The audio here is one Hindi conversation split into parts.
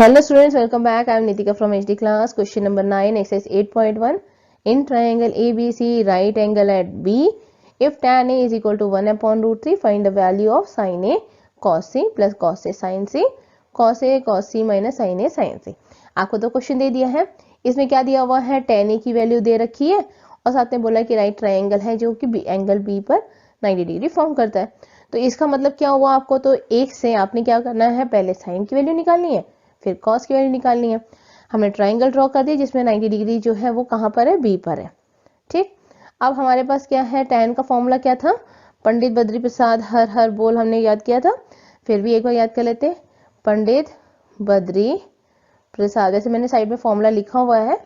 Hello students, welcome back. I am Nitika from HD class. Question number 9, exercise 8.1. In triangle ABC, right angle at B, if tan A is equal to 1 upon root 3, find the value of sin A cos C plus cos A sin C, cos A cos C minus sin A sin C. आपको तो क्वेश्चन दे दिया है, इसमें क्या दिया हुआ है, tan A की वैल्यू दे रखी है और साथ में बोला कि राइट ट्राइंगल है जो कि एंगल B पर 90 डिग्री फॉर्म करता है। तो इसका मतलब क्या हुआ, आपको तो एक से आपने क्या करना है, पहले साइन की वैल्यू निकालनी है, फिर कॉस की वैल्यू निकालनी है। हमने ट्राइंगल ड्रॉ कर दिया जिसमें 90 डिग्री जो है वो कहाँ पर है, बी पर है। ठीक, अब हमारे पास क्या है, tan का फॉर्मूला क्या था, पंडित बद्री प्रसाद हर हर बोल हमने याद किया था, फिर भी एक बार याद कर लेते। पंडित बद्री प्रसाद, वैसे मैंने साइड में फॉर्मूला लिखा हुआ है,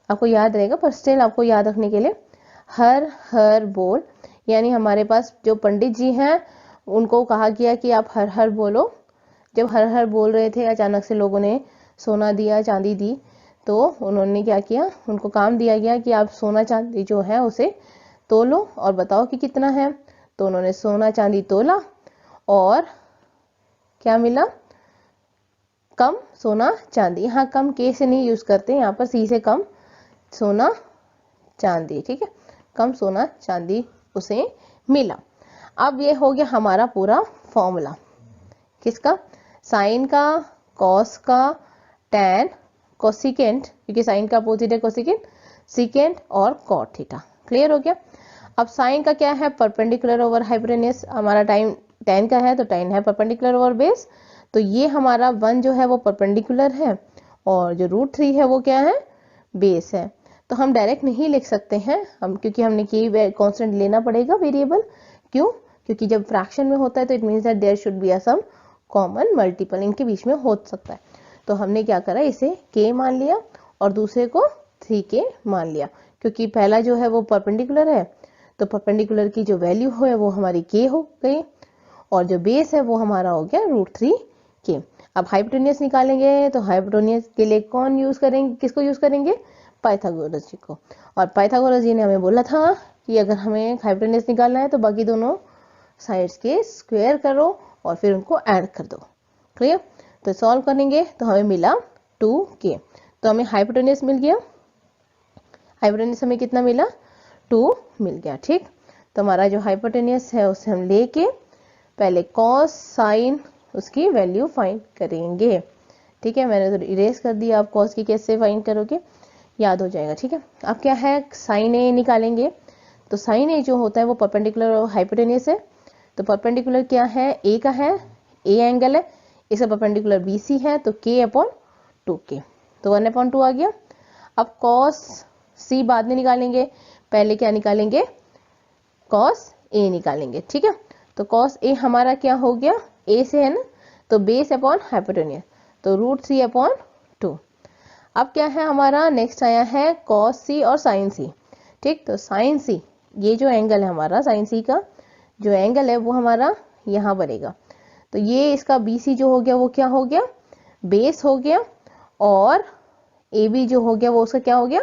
आपको याद रहेगा, पर स्टिल आपको याद रखने के लिए हर हर बोल, यानी हमारे पास जो पंडित जी हैं उनको कहा गया कि आप हर हर बोलो। जब हर हर बोल रहे थे, अचानक से लोगों ने सोना दिया, चांदी दी, तो उन्होंने क्या किया, उनको काम दिया गया कि आप सोना चांदी जो है उसे तोलो और बताओ कि कितना है। तो उन्होंने सोना चांदी तोला और क्या मिला, कम सोना चांदी। यहाँ कम के से नहीं यूज करते, यहाँ पर सी से कम सोना चांदी। ठीक है, कम सोना चांदी उसे मिला। अब ये हो गया हमारा पूरा फॉर्मूला, किसका, साइन का, कॉस का, टैन, कोसिकेंट, क्योंकि साइन का अपोजिट है कोसिकेंट, सिकेंट और कॉट थीटा। क्लियर हो गया। अब साइन का क्या है, परपेंडिकुलर ओवर हाइपोटेन्यूज, हमारा टाइम टैन का है तो टैन है परपेंडिकुलर ओवर बेस, तो ये हमारा 1 जो है वो परपेंडिकुलर है और जो √3 है वो क्या है, बेस है। तो हम डायरेक्ट नहीं लिख सकते हैं हम, क्योंकि हमने की कांस्टेंट लेना पड़ेगा वेरिएबल। क्यों, क्योंकि जब फ्रैक्शन में होता है तो it means that there should be a some common multiple, इनके बीच में हो सकता है। तो हमने क्या करा, इसे k मान लिया और दूसरे को 3k मान लिया, क्योंकि पहला जो है वो परपेंडिकुलर है, तो परपेंडिकुलर की जो वैल्यू है वो हमारी k हो गई और जो बेस है वो हमारा हो गया √3k। अब हाइपोटेन्यूज निकालेंगे, तो हाइपोटेन्यूज के लिए कौन यूज करेंगे, किसको यूज करेंगे, पाइथागोरस जी को। और पाइथागोरस जी ने हमें बोला था कि अगर हमें हाइपोटेन्यूज निकालना है तो बाकी दोनों साइड्स के स्क्वायर करो और फिर उनको ऐड कर दो। क्लियर, तो सॉल्व करेंगे तो हमें मिला 2k, तो हमें हाइपोटेन्यूज मिल गया, हाइपोटेन्यूज हमें कितना मिला, 2 मिल गया। ठीक, तो हमारा जो हाइपोटेन्यूज है उसे हम लेके पहले कॉस साइन उसकी वैल्यू फाइंड करेंगे। ठीक है, मैंने तो इरेज कर दिया, आप कॉस की कैसे फाइंड करोगे, याद हो जाएगा। ठीक है, अब क्या है, साइन ए निकालेंगे, तो साइन ए जो होता है वो परपेंडिकुलर और हाइपोटेन्यूज है। तो परपेंडिकुलर क्या है, ए का है, ए एंगल है, इसका परपेंडिकुलर BC है, तो k/2k, तो 1/2 आ गया। अब कॉस सी बाद में निकालेंगे, पहले क्या निकालेंगे, कॉस ए निकालेंगे। ठीक है, तो कॉस ए हमारा क्या हो गया, ए से है ना, तो बेस अपॉन हाइपोटेन्यूज, तो √3/2। अब क्या है हमारा, नेक्स्ट आया है कॉस सी और साइन सी। ठीक, तो साइन सी, ये जो एंगल है हमारा साइन सी का जो एंगल है वो हमारा यहाँ बनेगा, तो ये इसका BC जो हो गया वो क्या हो गया, बेस हो गया, और AB जो हो गया वो उसका क्या हो गया,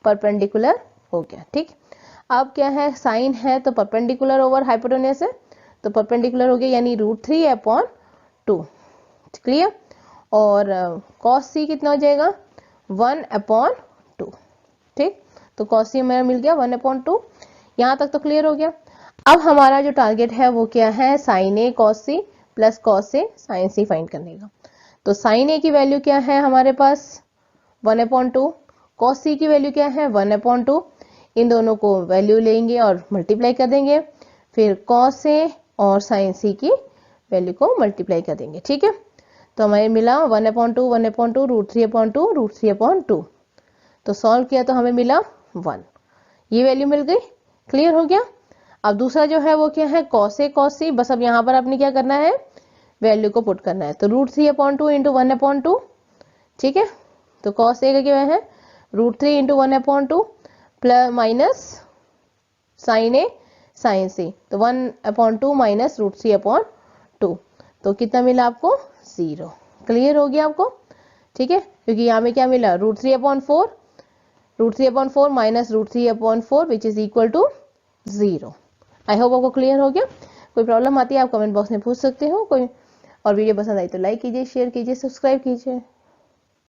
परपेंडिकुलर हो गया। ठीक, अब क्या है, साइन है तो परपेंडिकुलर ओवर हाइपोटेन्यूज है, तो परपेंडिकुलर हो गया यानी √3/2। क्लियर, और कॉस सी कितना हो जाएगा, 1/2। ठीक, तो कॉस सी मेरा मिल गया 1/2। यहाँ तक तो क्लियर हो गया। अब हमारा जो टारगेट है वो क्या है, sign A cos C plus cos A sign C find करने का। तो साइन ए की वैल्यू क्या है हमारे पास, 1/2, कॉस सी की वैल्यू क्या है, 1/2। इन दोनों को वैल्यू लेंगे और मल्टीप्लाई कर देंगे, फिर कॉस ए और साइन सी की वैल्यू को मल्टीप्लाई कर देंगे। ठीक है, तो हमें मिला 1/2, 1/2, √3/2, √3/2। तो सॉल्व किया तो हमें मिला 1, ये वैल्यू मिल गई। क्लियर हो गया। अब दूसरा जो है वो क्या है, कॉस ए कॉस सी, बस अब यहाँ पर आपने क्या करना है, वैल्यू को पुट करना है, तो √3/2 इंटू 1/2। ठीक है, तो कॉस ए का क्या है, √3 इंटू 1/2 प्लस माइनस साइन ए साइन सी, तो 1/2 माइनस √3/2, तो कितना मिला आपको, 0। क्लियर हो गया आपको। ठीक है, क्योंकि यहाँ में क्या मिला, √3/4, √3/4 minus √3/4 which is equal to 0। I hope आपको क्लियर हो गया। कोई प्रॉब्लम आती है आप कमेंट बॉक्स में पूछ सकते हो, कोई और वीडियो पसंद आई तो लाइक कीजिए, शेयर कीजिए, सब्सक्राइब कीजिए।